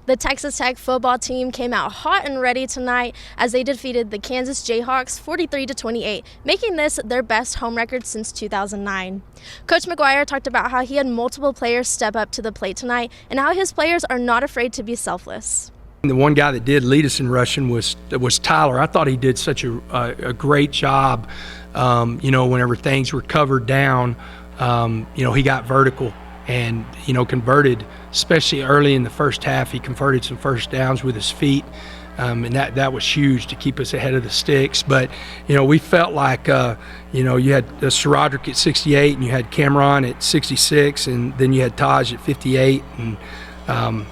The Texas Tech football team came out hot and ready tonight as they defeated the Kansas Jayhawks 43-28, making this their best home record since 2009. Coach McGuire talked about how he had multiple players step up to the plate tonight and how his players are not afraid to be selfless. The one guy that did lead us in rushing was Tyler. I thought he did such a great job. Whenever things were covered down, he got vertical and converted, especially early in the first half. He converted some first downs with his feet, and that was huge to keep us ahead of the sticks. But we felt like you had Roderick at 68, and you had Cameron at 66, and then you had Taj at 58, and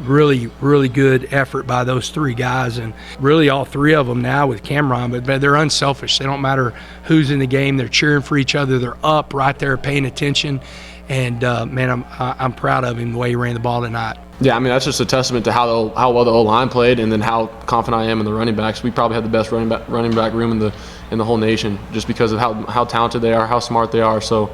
really, really good effort by those three guys, and really all three of them now with Cameron, but they're unselfish. They don't matter who's in the game. They're cheering for each other. They're up right there paying attention, and I'm proud of him the way he ran the ball tonight. Yeah, I mean, that's just a testament to how well the O-line played, and then how confident I am in the running backs. We probably have the best running back room in the whole nation, just because of how talented they are, how smart they are. So,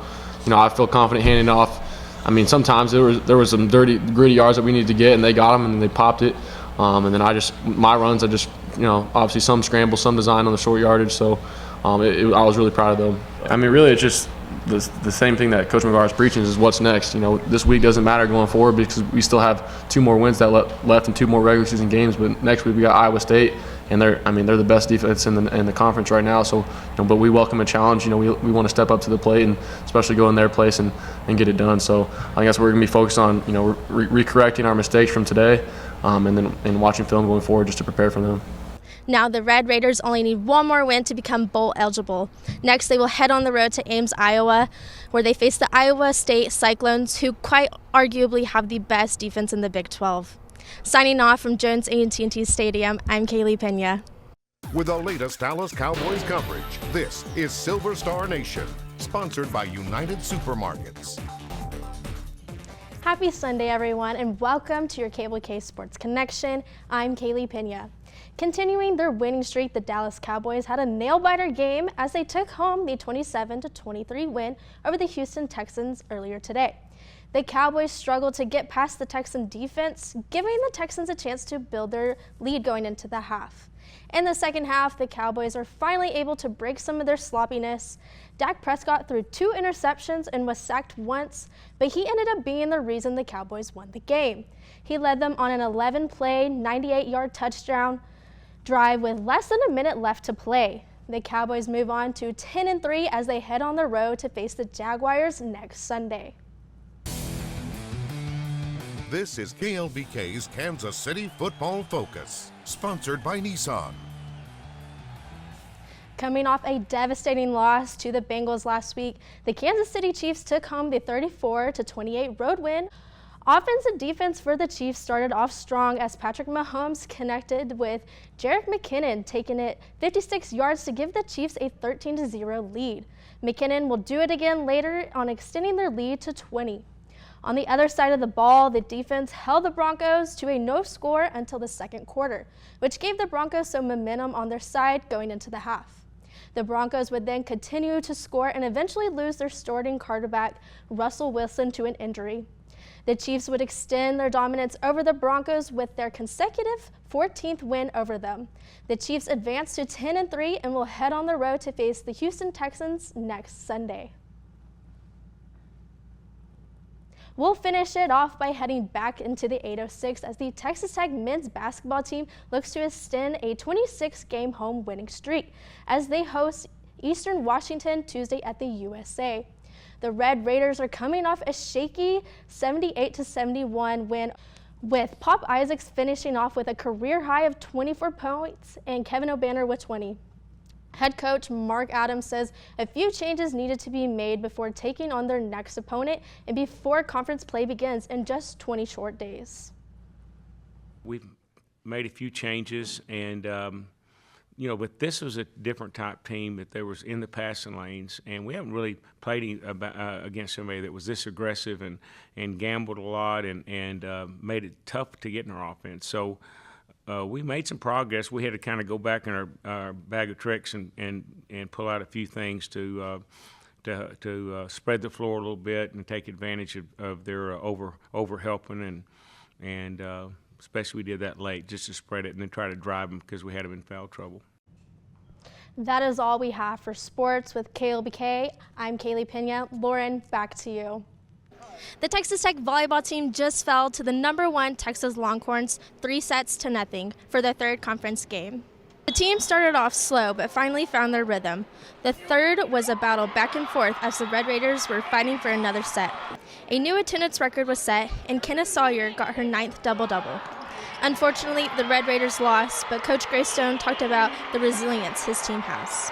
I feel confident handing off. I mean, sometimes there was some dirty, gritty yards that we needed to get, and they got them, and they popped it. And then my runs, obviously some scramble, some design on the short yardage. So I was really proud of them. I mean, really, it's just the same thing that Coach McGuire is preaching is what's next. This week doesn't matter going forward because we still have 2 more wins that left and 2 more regular season games. But next week we got Iowa State, and they're the best defense in the conference right now. So, but we welcome a challenge. We want to step up to the plate and especially go in their place and get it done. So I think that's what we're going to be focused on. Recorrecting our mistakes from today, and watching film going forward just to prepare for them. Now the Red Raiders only need one more win to become bowl eligible. Next, they will head on the road to Ames, Iowa, where they face the Iowa State Cyclones, who quite arguably have the best defense in the Big 12. Signing off from Jones A&T Stadium, I'm kaelea.pena. With the latest Dallas Cowboys coverage, this is Silver Star Nation, sponsored by United Supermarkets. Happy Sunday, everyone, and welcome to your Cable K Sports Connection. I'm kaelea.pena. Continuing their winning streak, the Dallas Cowboys had a nail-biter game as they took home the 27-23 win over the Houston Texans earlier today. The Cowboys struggled to get past the Texan defense, giving the Texans a chance to build their lead going into the half. In the second half, the Cowboys are finally able to break some of their sloppiness. Dak Prescott threw 2 interceptions and was sacked once, but he ended up being the reason the Cowboys won the game. He led them on an 11-play, 98-yard touchdown drive with less than a minute left to play. The Cowboys move on to 10-3 as they head on the road to face the Jaguars next Sunday. This is KLBK's Kansas City Football Focus, sponsored by Nissan. Coming off a devastating loss to the Bengals last week, the Kansas City Chiefs took home the 34-28 road win. Offense and defense for the Chiefs started off strong as Patrick Mahomes connected with Jerick McKinnon, taking it 56 yards to give the Chiefs a 13-0 lead. McKinnon will do it again later on, extending their lead to 20. On the other side of the ball, the defense held the Broncos to a no score until the second quarter, which gave the Broncos some momentum on their side going into the half. The Broncos would then continue to score and eventually lose their starting quarterback, Russell Wilson, to an injury. The Chiefs would extend their dominance over the Broncos with their consecutive 14th win over them. The Chiefs advance to 10-3 and will head on the road to face the Houston Texans next Sunday. We'll finish it off by heading back into the 806 as the Texas Tech men's basketball team looks to extend a 26-game home winning streak as they host Eastern Washington Tuesday at the USA. The Red Raiders are coming off a shaky 78-71 win, with Pop Isaacs finishing off with a career high of 24 points and Kevin O'Banner with 20. Head coach Mark Adams says a few changes needed to be made before taking on their next opponent and before conference play begins in just 20 short days. We've made a few changes, and but this was a different type team that there was in the passing lanes, and we haven't really played against somebody that was this aggressive and gambled a lot and made it tough to get in our offense. So we made some progress. We had to kind of go back in our bag of tricks and pull out a few things to spread the floor a little bit and take advantage of their over helping and especially we did that late, just to spread it and then try to drive them because we had them in foul trouble. That is all we have for sports with KLBK. I'm kaelea.pena. Lauren, back to you. The Texas Tech volleyball team just fell to the #1 Texas Longhorns 3-0 for their third conference game. The team started off slow but finally found their rhythm. The third was a battle back and forth as the Red Raiders were fighting for another set. A new attendance record was set and Kenneth Sawyer got her 9th double-double. Unfortunately, the Red Raiders lost, but Coach Greystone talked about the resilience his team has.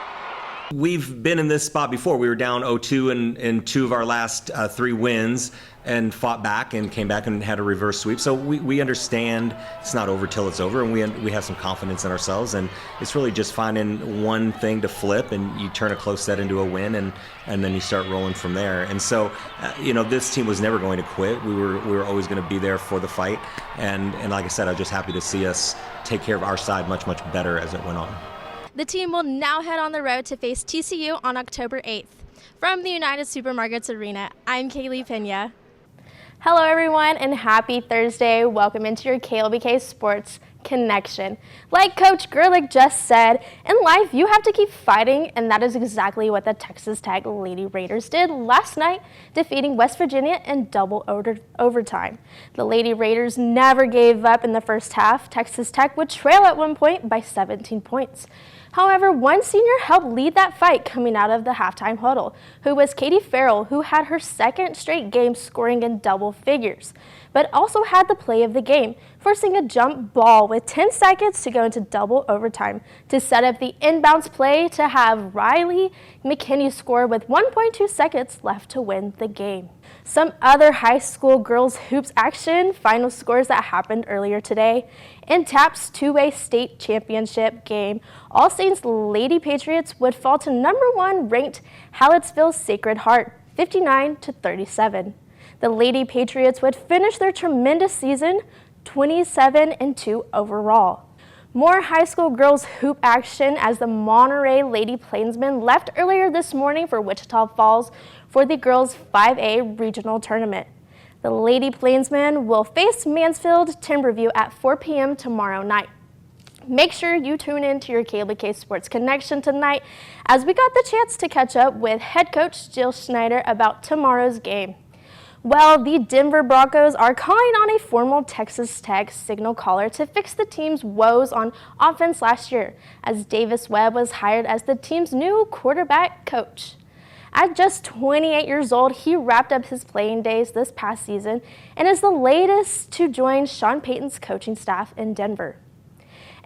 We've been in this spot before. We were down 0-2 in 2 of our last 3 wins and fought back and came back and had a reverse sweep. So we understand it's not over till it's over, and we have some confidence in ourselves. And it's really just finding one thing to flip, and you turn a close set into a win, and then you start rolling from there. And so, this team was never going to quit. We were always going to be there for the fight. And like I said, I'm just happy to see us take care of our side much, much better as it went on. The team will now head on the road to face TCU on October 8th. From the United Supermarkets Arena, I'm kaelea.pena. Hello everyone and happy Thursday. Welcome into your KLBK Sports Connection. Like Coach Gerlich just said, in life you have to keep fighting, and that is exactly what the Texas Tech Lady Raiders did last night, defeating West Virginia in double overtime. The Lady Raiders never gave up in the first half. Texas Tech would trail at one point by 17 points. However, one senior helped lead that fight coming out of the halftime huddle, who was Katie Farrell, who had her second straight game scoring in double figures, but also had the play of the game, forcing a jump ball with 10 seconds to go into double overtime to set up the inbounds play to have Riley McKinney score with 1.2 seconds left to win the game. Some other high school girls hoops action, final scores that happened earlier today. In TAP's 2A state championship game, All Saints Lady Patriots would fall to #1 ranked Hallettsville Sacred Heart, 59-37. The Lady Patriots would finish their tremendous season 27-2 overall. More high school girls hoop action as the Monterey Lady Plainsmen left earlier this morning for Wichita Falls for the girls 5A regional tournament. The Lady Plainsmen will face Mansfield Timberview at 4 p.m. tomorrow night. Make sure you tune in to your KLBK Sports Connection tonight as we got the chance to catch up with head coach Jill Schneider about tomorrow's game. Well, the Denver Broncos are calling on a former Texas Tech signal caller to fix the team's woes on offense last year, as Davis Webb was hired as the team's new quarterback coach. At just 28 years old, he wrapped up his playing days this past season and is the latest to join Sean Payton's coaching staff in Denver.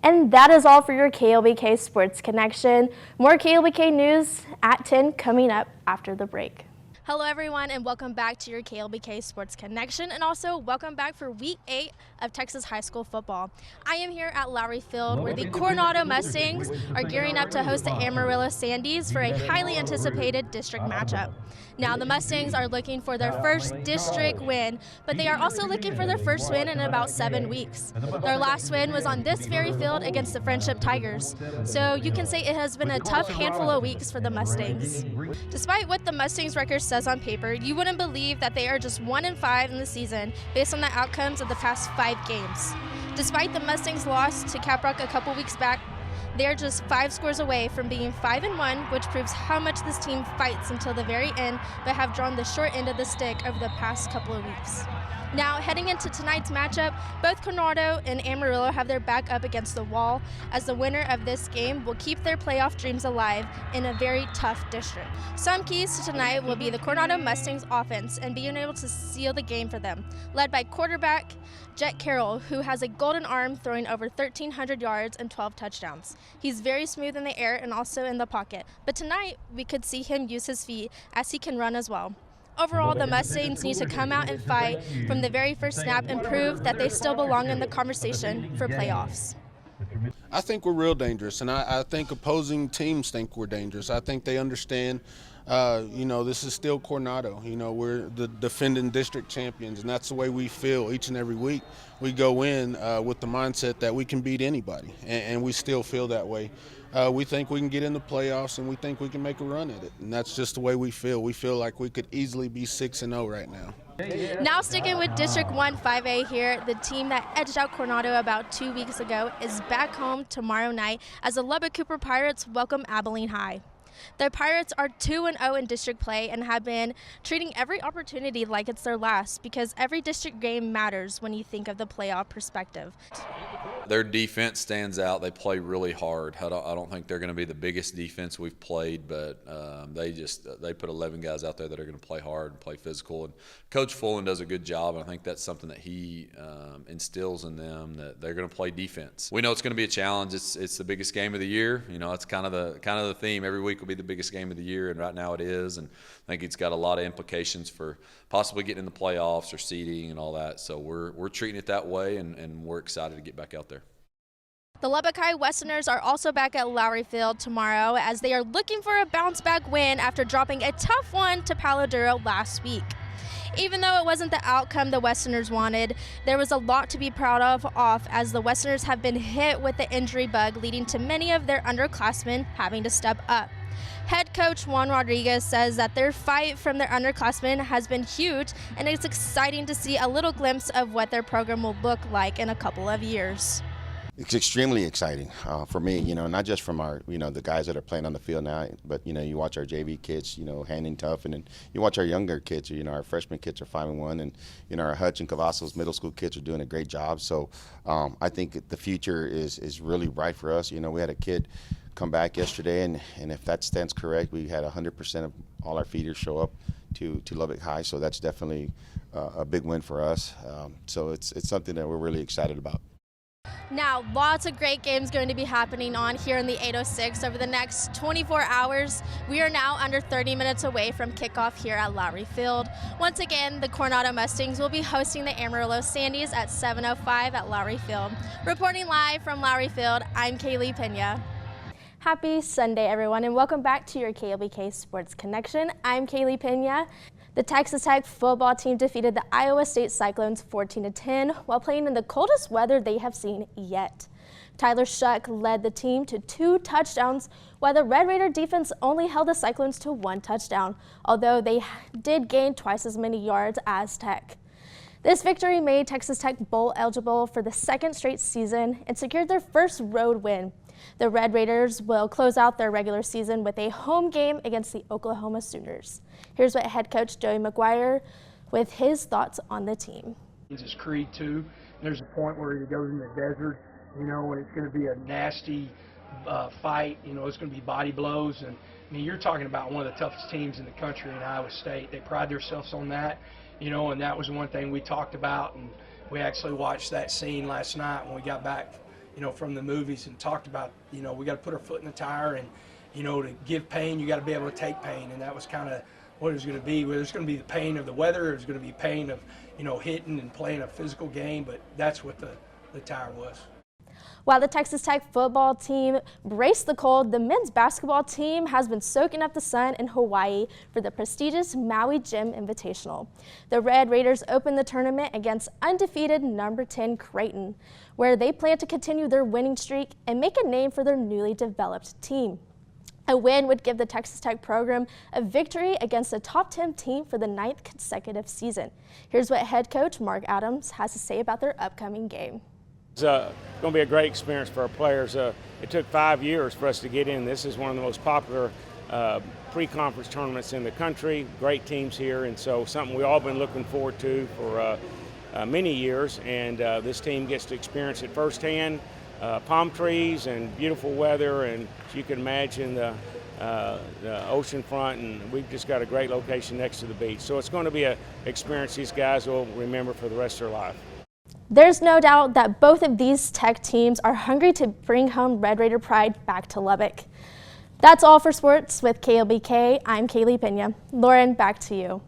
And that is all for your KLBK Sports Connection. More KLBK news at 10 coming up after the break. Hello everyone and welcome back to your KLBK Sports Connection, and also welcome back for Week 8 of Texas high school football. I am here at Lowry Field where the Coronado Mustangs are gearing up to host the Amarillo Sandies for a highly anticipated district matchup. Now the Mustangs are looking for their first district win, but they are also looking for their first win in about 7 weeks. Their last win was on this very field against the Friendship Tigers, so you can say it has been a tough handful of weeks for the Mustangs. Despite what the Mustangs record says on paper, you wouldn't believe that they are just 1-5 in the season based on the outcomes of the past 5 games. Despite the Mustangs' loss to Caprock a couple weeks back, they are just 5 scores away from being 5-1, which proves how much this team fights until the very end, but have drawn the short end of the stick over the past couple of weeks. Now, heading into tonight's matchup, both Coronado and Amarillo have their back up against the wall, as the winner of this game will keep their playoff dreams alive in a very tough district. Some keys to tonight will be the Coronado Mustangs offense and being able to seal the game for them, led by quarterback Jet Carroll, who has a golden arm throwing over 1,300 yards and 12 touchdowns. He's very smooth in the air and also in the pocket, but tonight we could see him use his feet as he can run as well. Overall, the Mustangs need to come out and fight from the very first snap and prove that they still belong in the conversation for playoffs. I think we're real dangerous, and I think opposing teams think we're dangerous. I think they understand This is still Coronado. We're the defending district champions, and that's the way we feel each and every week. We go in with the mindset that we can beat anybody, and we still feel that way. We think we can get in the playoffs, and we think we can make a run at it, and that's just the way we feel. We feel like we could easily be 6-0 right now. Now sticking with District 1 5A here, the team that edged out Coronado about 2 weeks ago is back home tomorrow night as the Lubbock Cooper Pirates welcome Abilene High. The Pirates are 2-0 in district play and have been treating every opportunity like it's their last because every district game matters when you think of the playoff perspective. Their defense stands out. They play really hard. I don't think they're going to be the biggest defense we've played, but they put 11 guys out there that are going to play hard and play physical. And Coach Fullen does a good job, and I think that's something that he instills in them, that they're going to play defense. We know it's going to be a challenge. It's the biggest game of the year. It's kind of the theme. Every week will be the biggest game of the year, and right now it is. And I think it's got a lot of implications for possibly getting in the playoffs or seeding and all that. So we're treating it that way, and we're excited to get back out there. The Lubbock High Westerners are also back at Lowry Field tomorrow as they are looking for a bounce-back win after dropping a tough one to Palo Duro last week. Even though it wasn't the outcome the Westerners wanted, there was a lot to be proud of as the Westerners have been hit with the injury bug, leading to many of their underclassmen having to step up. Head coach Juan Rodriguez says that their fight from their underclassmen has been huge, and it's exciting to see a little glimpse of what their program will look like in a couple of years. It's extremely exciting for me, not just from our, the guys that are playing on the field now, but, you watch our JV kids, hanging tough, and then you watch our younger kids, our freshman kids are 5-1, and, our Hutch and Cavazos middle school kids are doing a great job. So I think the future is really bright for us. We had a kid come back yesterday, and if that stands correct, we had 100% of all our feeders show up to Lubbock High, so that's definitely a big win for us. So it's something that we're really excited about. Now, lots of great games going to be happening on here in the 806 over the next 24 hours. We are now under 30 minutes away from kickoff here at Lowry Field. Once again, the Coronado Mustangs will be hosting the Amarillo Sandies at 7:05 at Lowry Field. Reporting live from Lowry Field, I'm Kaelea.Pena. Happy Sunday, everyone, and welcome back to your KLBK Sports Connection. I'm Kaelea.Pena. The Texas Tech football team defeated the Iowa State Cyclones 14-10 while playing in the coldest weather they have seen yet. Tyler Shuck led the team to 2 touchdowns, while the Red Raider defense only held the Cyclones to 1 touchdown, although they did gain twice as many yards as Tech. This victory made Texas Tech bowl eligible for the 2nd straight season and secured their first road win. The Red Raiders will close out their regular season with a home game against the Oklahoma Sooners. Here's what head coach Joey McGuire with his thoughts on the team. It's Creed too. There's a point where he goes in the desert, and it's going to be a nasty fight. It's going to be body blows, and you're talking about one of the toughest teams in the country in Iowa State. They pride themselves on that, and that was one thing we talked about, and we actually watched that scene last night when we got back from the movies and talked about, we got to put our foot in the tire, and, to give pain, you got to be able to take pain. And that was kind of what it was going to be. There's going to be the pain of the weather. There's going to be pain of, hitting and playing a physical game. But that's what the tire was. While the Texas Tech football team braced the cold, the men's basketball team has been soaking up the sun in Hawaii for the prestigious Maui Gym Invitational. The Red Raiders opened the tournament against undefeated number 10 Creighton, where they plan to continue their winning streak and make a name for their newly developed team. A win would give the Texas Tech program a victory against a top 10 team for the 9th consecutive season. Here's what head coach Mark Adams has to say about their upcoming game. It's going to be a great experience for our players. It took 5 years for us to get in. This is one of the most popular pre-conference tournaments in the country. Great teams here, and so something we've all been looking forward to for many years. And this team gets to experience it firsthand. Palm trees and beautiful weather, and as you can imagine, the ocean front, and we've just got a great location next to the beach. So it's going to be an experience these guys will remember for the rest of their life. There's no doubt that both of these Tech teams are hungry to bring home Red Raider pride back to Lubbock. That's all for sports with KLBK. I'm Kaelea.Pena. Lauren, back to you.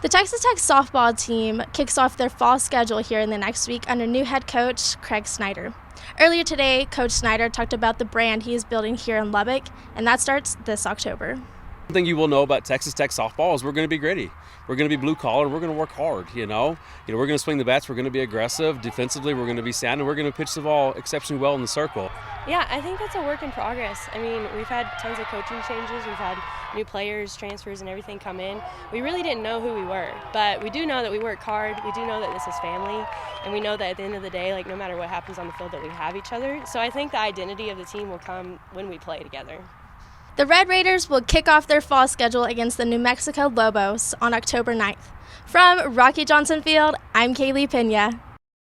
The Texas Tech softball team kicks off their fall schedule here in the next week under new head coach Craig Snyder. Earlier today, Coach Snyder talked about the brand he is building here in Lubbock, and that starts this October. One thing you will know about Texas Tech softball is we're going to be gritty. We're going to be blue collar. We're going to work hard. We're going to swing the bats. We're going to be aggressive. Defensively, we're going to be sound, and we're going to pitch the ball exceptionally well in the circle. Yeah, I think that's a work in progress. I mean, we've had tons of coaching changes. We've had new players, transfers, and everything come in. We really didn't know who we were, but we do know that we work hard. We do know that this is family, and we know that at the end of the day, like no matter what happens on the field, that we have each other. So I think the identity of the team will come when we play together. The Red Raiders will kick off their fall schedule against the New Mexico Lobos on October 9th. From Rocky Johnson Field, I'm kaelea.pena.